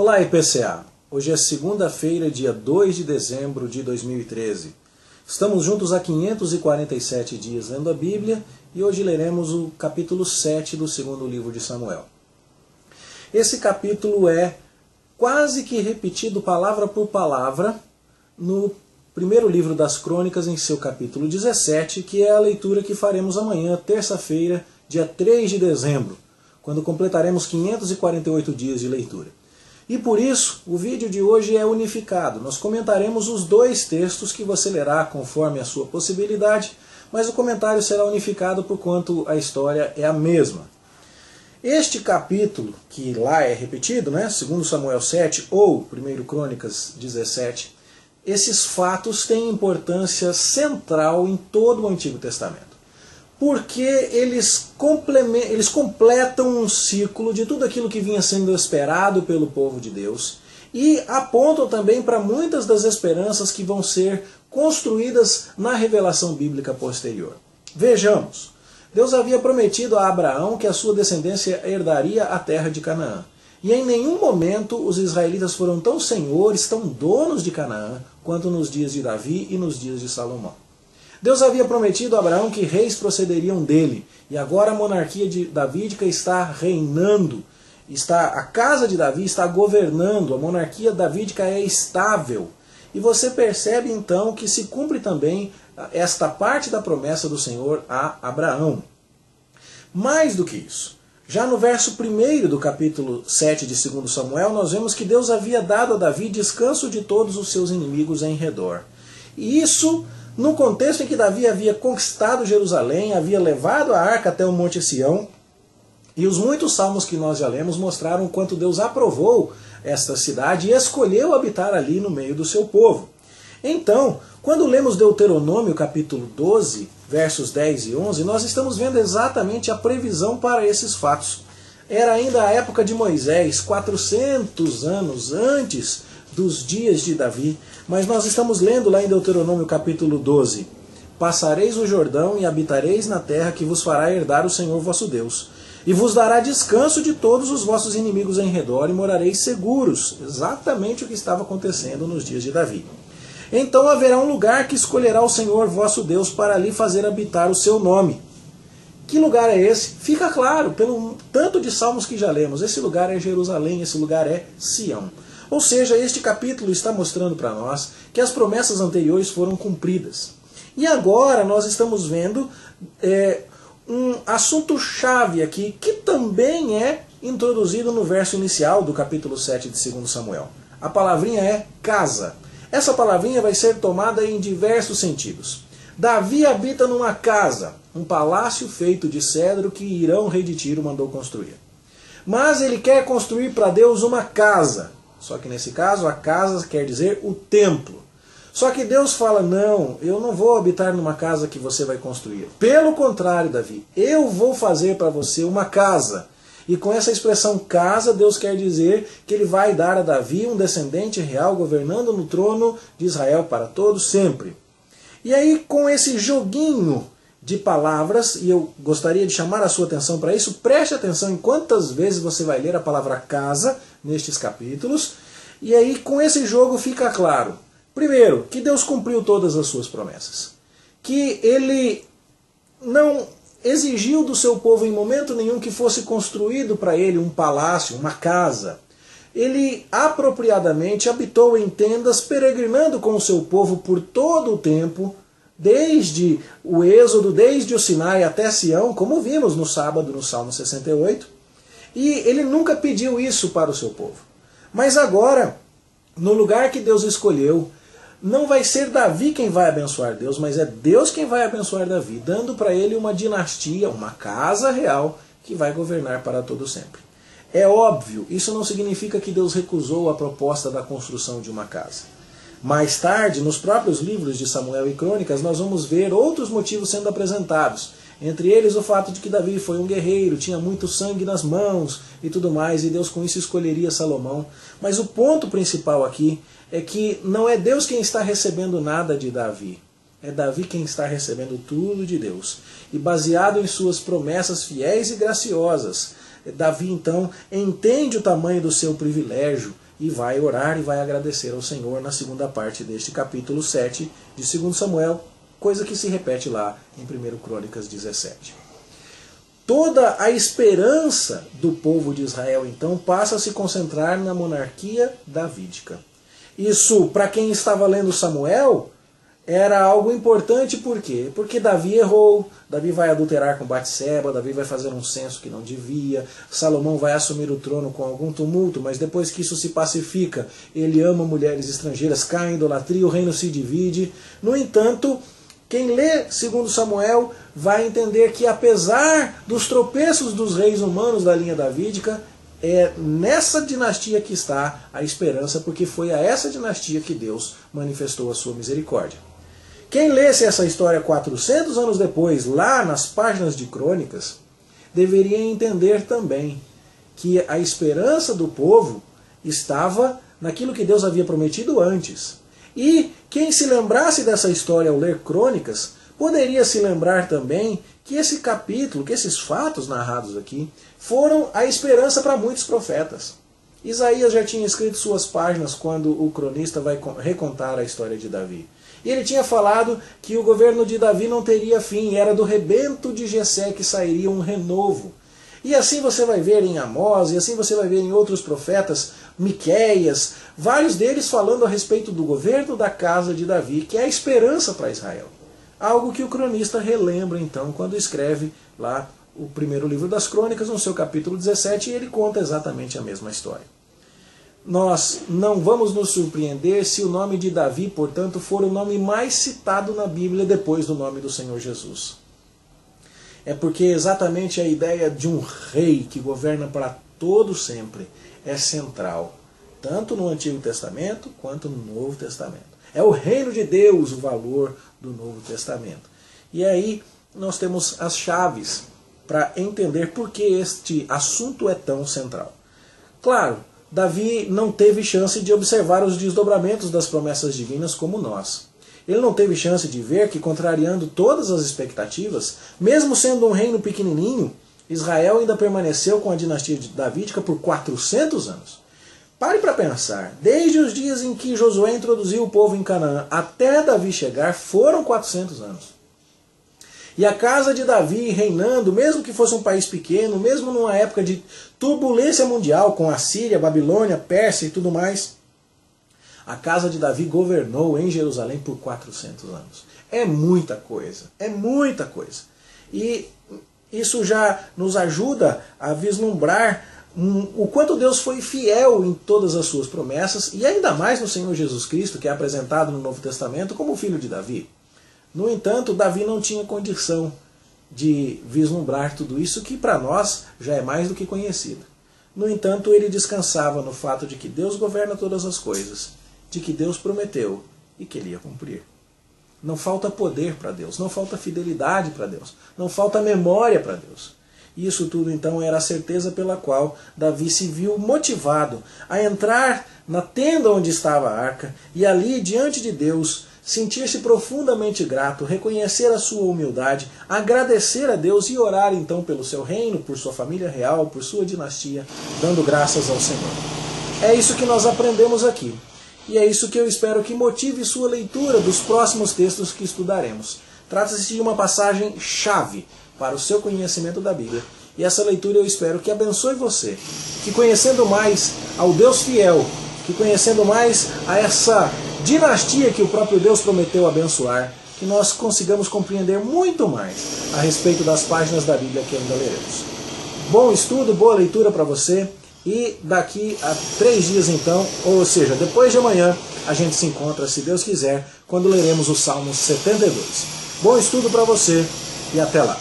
Olá, IPCA! Hoje é segunda-feira, dia 2 de dezembro de 2013. Estamos juntos há 547 dias lendo a Bíblia e hoje leremos o capítulo 7 do segundo livro de Samuel. Esse capítulo é quase que repetido palavra por palavra no primeiro livro das Crônicas, em seu capítulo 17, que é a leitura que faremos amanhã, terça-feira, dia 3 de dezembro, quando completaremos 548 dias de leitura. E por isso, o vídeo de hoje é unificado. Nós comentaremos os dois textos que você lerá conforme a sua possibilidade, mas o comentário será unificado por quanto a história é a mesma. Este capítulo, que lá é repetido, né, segundo Samuel 7 ou 1 Crônicas 17, esses fatos têm importância central em todo o Antigo Testamento. Porque eles completam um ciclo de tudo aquilo que vinha sendo esperado pelo povo de Deus e apontam também para muitas das esperanças que vão ser construídas na revelação bíblica posterior. Vejamos, Deus havia prometido a Abraão que a sua descendência herdaria a terra de Canaã. E em nenhum momento os israelitas foram tão senhores, tão donos de Canaã, quanto nos dias de Davi e nos dias de Salomão. Deus havia prometido a Abraão que reis procederiam dele, e agora a monarquia davídica está reinando, a casa de Davi está governando, a monarquia davídica é estável. E você percebe então que se cumpre também esta parte da promessa do Senhor a Abraão. Mais do que isso, já no verso 1 do capítulo 7 de 2 Samuel, nós vemos que Deus havia dado a Davi descanso de todos os seus inimigos em redor. E isso no contexto em que Davi havia conquistado Jerusalém, havia levado a arca até o Monte Sião, e os muitos salmos que nós já lemos mostraram o quanto Deus aprovou esta cidade e escolheu habitar ali no meio do seu povo. Então, quando lemos Deuteronômio capítulo 12, versos 10 e 11, nós estamos vendo exatamente a previsão para esses fatos. Era ainda a época de Moisés, 400 anos antes dos dias de Davi, mas nós estamos lendo lá em Deuteronômio capítulo 12: passareis o Jordão e habitareis na terra que vos fará herdar o Senhor vosso Deus, e vos dará descanso de todos os vossos inimigos em redor, e morareis seguros. Exatamente o que estava acontecendo nos dias de Davi. Então haverá um lugar que escolherá o Senhor vosso Deus para ali fazer habitar o seu nome. Que lugar é esse? Fica claro, pelo tanto de salmos que já lemos, esse lugar é Jerusalém, esse lugar é Sião. Ou seja, este capítulo está mostrando para nós que as promessas anteriores foram cumpridas. E agora nós estamos vendo um assunto-chave aqui, que também é introduzido no verso inicial do capítulo 7 de 2 Samuel. A palavrinha é casa. Essa palavrinha vai ser tomada em diversos sentidos. Davi habita numa casa, um palácio feito de cedro que Hirão, rei de Tiro, mandou construir. Mas ele quer construir para Deus uma casa. Só que nesse caso, a casa quer dizer o templo. Só que Deus fala: não, eu não vou habitar numa casa que você vai construir. Pelo contrário, Davi, eu vou fazer para você uma casa. E com essa expressão casa, Deus quer dizer que ele vai dar a Davi um descendente real governando no trono de Israel para todo sempre. E aí, com esse joguinho de palavras, e eu gostaria de chamar a sua atenção para isso, preste atenção em quantas vezes você vai ler a palavra casa nestes capítulos, e aí com esse jogo fica claro, primeiro, que Deus cumpriu todas as suas promessas, que ele não exigiu do seu povo em momento nenhum que fosse construído para ele um palácio, uma casa. Ele apropriadamente habitou em tendas, peregrinando com o seu povo por todo o tempo, desde o Êxodo, desde o Sinai até Sião, como vimos no sábado no Salmo 68, e ele nunca pediu isso para o seu povo. Mas agora, no lugar que Deus escolheu, não vai ser Davi quem vai abençoar Deus, mas é Deus quem vai abençoar Davi, dando para ele uma dinastia, uma casa real, que vai governar para todo sempre. É óbvio, isso não significa que Deus recusou a proposta da construção de uma casa. Mais tarde, nos próprios livros de Samuel e Crônicas, nós vamos ver outros motivos sendo apresentados. Entre eles o fato de que Davi foi um guerreiro, tinha muito sangue nas mãos e tudo mais, e Deus com isso escolheria Salomão. Mas o ponto principal aqui é que não é Deus quem está recebendo nada de Davi. É Davi quem está recebendo tudo de Deus. E baseado em suas promessas fiéis e graciosas, Davi então entende o tamanho do seu privilégio e vai orar e vai agradecer ao Senhor na segunda parte deste capítulo 7 de 2 Samuel, coisa que se repete lá em 1 Crônicas 17. Toda a esperança do povo de Israel, então, passa a se concentrar na monarquia davídica. Isso, para quem estava lendo Samuel, era algo importante, por quê? Porque Davi errou, Davi vai adulterar com Batseba, Davi vai fazer um censo que não devia, Salomão vai assumir o trono com algum tumulto, mas depois que isso se pacifica, ele ama mulheres estrangeiras, cai em idolatria, o reino se divide. No entanto, quem lê 2 Samuel vai entender que apesar dos tropeços dos reis humanos da linha davídica, é nessa dinastia que está a esperança, porque foi a essa dinastia que Deus manifestou a sua misericórdia. Quem lesse essa história 400 anos depois, lá nas páginas de Crônicas, deveria entender também que a esperança do povo estava naquilo que Deus havia prometido antes. E quem se lembrasse dessa história ao ler Crônicas, poderia se lembrar também que esse capítulo, que esses fatos narrados aqui, foram a esperança para muitos profetas. Isaías já tinha escrito suas páginas quando o cronista vai recontar a história de Davi. E ele tinha falado que o governo de Davi não teria fim, era do rebento de Jessé que sairia um renovo. E assim você vai ver em Amós, e assim você vai ver em outros profetas, Miqueias, vários deles falando a respeito do governo da casa de Davi, que é a esperança para Israel. Algo que o cronista relembra então quando escreve lá o primeiro livro das Crônicas, no seu capítulo 17, e ele conta exatamente a mesma história. Nós não vamos nos surpreender se o nome de Davi, portanto, for o nome mais citado na Bíblia depois do nome do Senhor Jesus. É porque exatamente a ideia de um rei que governa para todo sempre é central, tanto no Antigo Testamento quanto no Novo Testamento. É o reino de Deus o valor do Novo Testamento. E aí nós temos as chaves para entender por que este assunto é tão central. Claro, Davi não teve chance de observar os desdobramentos das promessas divinas como nós. Ele não teve chance de ver que, contrariando todas as expectativas, mesmo sendo um reino pequenininho, Israel ainda permaneceu com a dinastia davídica por 400 anos. Pare para pensar, desde os dias em que Josué introduziu o povo em Canaã até Davi chegar, foram 400 anos. E a casa de Davi reinando, mesmo que fosse um país pequeno, mesmo numa época de turbulência mundial, com a Síria, Babilônia, Pérsia e tudo mais, a casa de Davi governou em Jerusalém por 400 anos. É muita coisa, é muita coisa. E isso já nos ajuda a vislumbrar o quanto Deus foi fiel em todas as suas promessas, e ainda mais no Senhor Jesus Cristo, que é apresentado no Novo Testamento como filho de Davi. No entanto, Davi não tinha condição de vislumbrar tudo isso, que para nós já é mais do que conhecido. No entanto, ele descansava no fato de que Deus governa todas as coisas, de que Deus prometeu e que ele ia cumprir. Não falta poder para Deus, não falta fidelidade para Deus, não falta memória para Deus. Isso tudo então era a certeza pela qual Davi se viu motivado a entrar na tenda onde estava a arca e ali, diante de Deus, sentir-se profundamente grato, reconhecer a sua humildade, agradecer a Deus e orar então pelo seu reino, por sua família real, por sua dinastia, dando graças ao Senhor. É isso que nós aprendemos aqui. E é isso que eu espero que motive sua leitura dos próximos textos que estudaremos. Trata-se de uma passagem chave para o seu conhecimento da Bíblia. E essa leitura eu espero que abençoe você, que conhecendo mais ao Deus fiel, que conhecendo mais a essa dinastia que o próprio Deus prometeu abençoar, que nós consigamos compreender muito mais a respeito das páginas da Bíblia que ainda leremos. Bom estudo, boa leitura para você, e daqui a 3 dias então, ou seja, depois de amanhã, a gente se encontra, se Deus quiser, quando leremos o Salmo 72. Bom estudo para você e até lá!